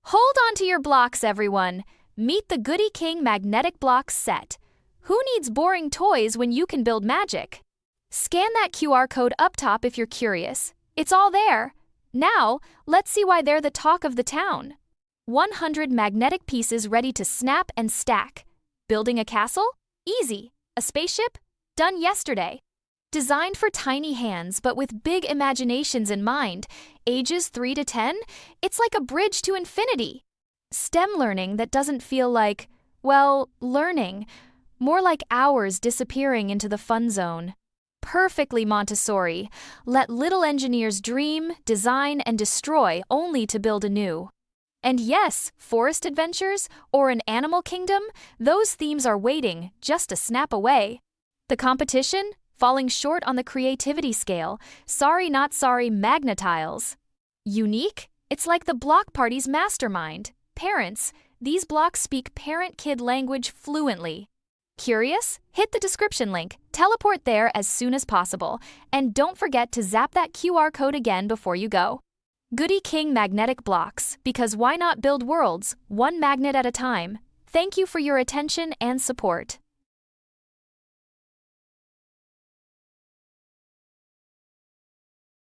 Hold on to your blocks, everyone. Meet the Goody King Magnetic Blocks set. Who needs boring toys when you can build magic? Scan that QR code up top if you're curious. It's all there. Now, let's see why they're the talk of the town. 100 magnetic pieces ready to snap and stack. Building a castle? Easy. A spaceship? Done yesterday. Designed for tiny hands but with big imaginations in mind, ages 3 to 10, it's like a bridge to infinity. STEM learning that doesn't feel like, well, learning, more like hours disappearing into the fun zone. Perfectly Montessori. Let little engineers dream, design, and destroy only to build anew. And yes, forest adventures or an animal kingdom, those themes are waiting just a snap away. The competition? Falling short on the creativity scale. Sorry not sorry Magna-Tiles. Unique? It's like the block party's mastermind. Parents, these blocks speak parent-kid language fluently. Curious? Hit the description link, teleport there as soon as possible, and don't forget to zap that QR code again before you go. Goody King Magnetic Blocks, because why not build worlds, one magnet at a time? Thank you for your attention and support.